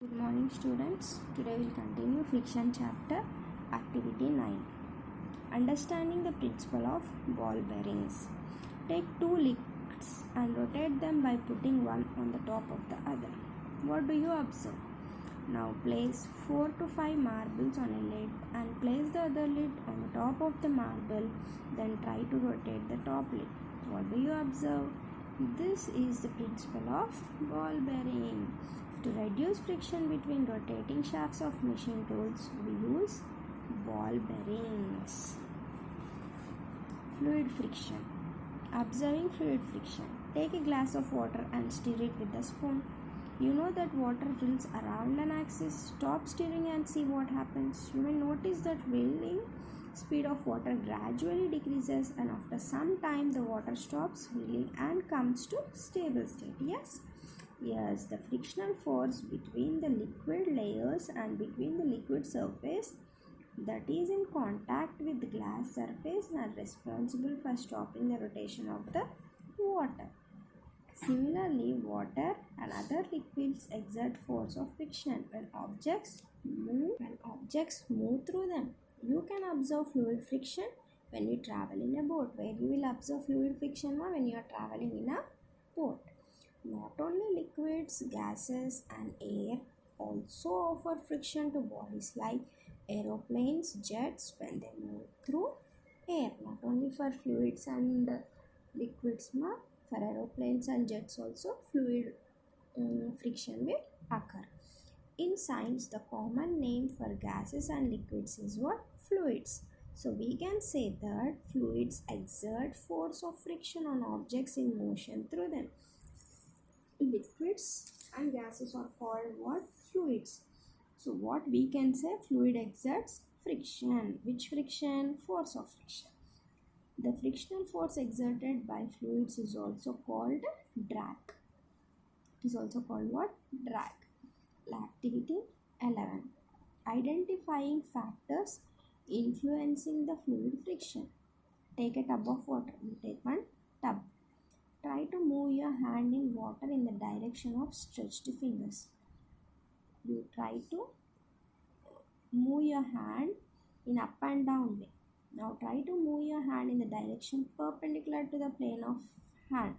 Good morning students. Today we will continue friction chapter activity 9. Understanding the principle of ball bearings. Take two liquids and rotate them by putting one on the top of the other. What do you observe? Now place 4 to 5 marbles on a lid and place the other lid on the top of the marble. Then try to rotate the top lid. What do you observe? This is the principle of ball bearing. To reduce friction between rotating shafts of machine tools, we use ball bearings. Fluid friction. Observing fluid friction. Take a glass of water and stir it with a spoon. You know that water drills around an axis. Stop stirring and see what happens. You may notice that whirling speed of water gradually decreases, and after some time the water stops whirling and comes to stable state. Yes, the frictional force between the liquid layers and between the liquid surface that is in contact with the glass surface are responsible for stopping the rotation of the water. Similarly, water and other liquids exert force of friction when objects move through them. You can observe fluid friction when you travel in a boat. Where you will observe fluid friction when you are traveling in a boat. Not only liquids, gases and air also offer friction to bodies like aeroplanes, jets when they move through air. Not only for fluids and liquids, for aeroplanes and jets also fluid friction will occur. In science, the common name for gases and liquids is what? Fluids. So we can say that fluids exert force of friction on objects in motion through them. Liquids and gases are called what? Fluids. So what we can say, fluid exerts friction. Which friction? Force of friction. The frictional force exerted by fluids is also called drag. It is also called what? Drag. Activity 11. Identifying factors influencing the fluid friction. Take a tub of water. You take one tub. Try to move your hand in water in the direction of stretched fingers. You try to move your hand in up and down way. Now try to move your hand in the direction perpendicular to the plane of hand.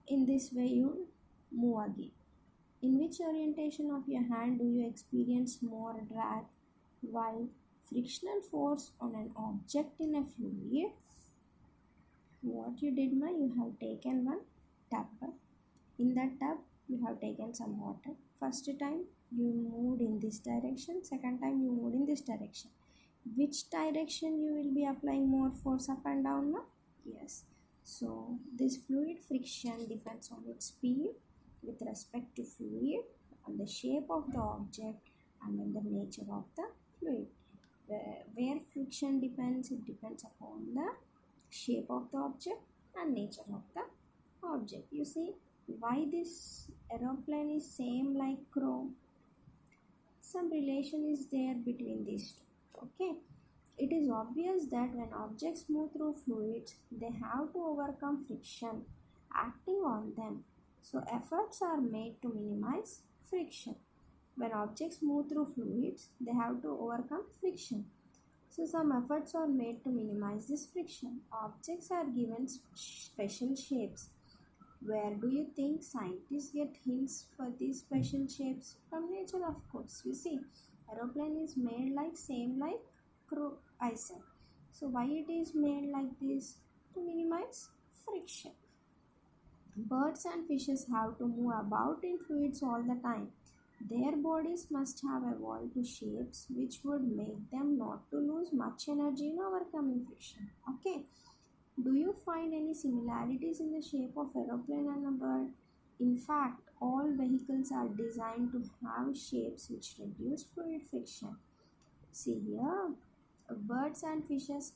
In this way you move again. In which orientation of your hand do you experience more drag? While frictional force on an object in a fluid, what you did, you have taken one tub. In that tub you have taken some water. First time you moved in this direction, second time you moved in this direction. Which direction you will be applying more force, up and down? Yes. So this fluid friction depends on its speed with respect to fluid, on the shape of the object and on the nature of the fluid. Where friction depends, it depends upon the shape of the object and nature of the object. You see why this aeroplane is same like crow. Some relation is there between these two. Okay. It is obvious that when objects move through fluids, they have to overcome friction acting on them. So efforts are made to minimize friction. When objects move through fluids, they have to overcome friction. So some efforts are made to minimize this friction. Objects are given special shapes. Where do you think scientists get hints for these special shapes? From nature, of course. You see, aeroplane is made like same like crow, I said. So why it is made like this? To minimize friction. Birds and fishes have to move about in fluids all the time. Their bodies must have evolved to shapes which would make them not to lose much energy in overcoming friction. Okay. Do you find any similarities in the shape of aeroplane and a bird? In fact, all vehicles are designed to have shapes which reduce fluid friction. See here, birds and fishes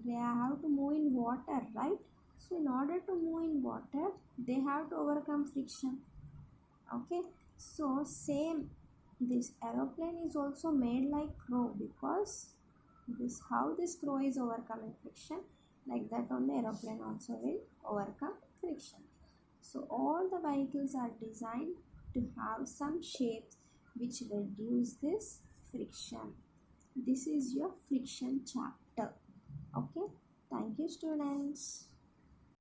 they have to move in water, right? So in order to move in water, they have to overcome friction. Okay. So same, this aeroplane is also made like crow, because how this crow is overcoming friction, like that only aeroplane also will overcome friction. So all the vehicles are designed to have some shapes which reduce this friction. This is your friction chapter. Okay, thank you students.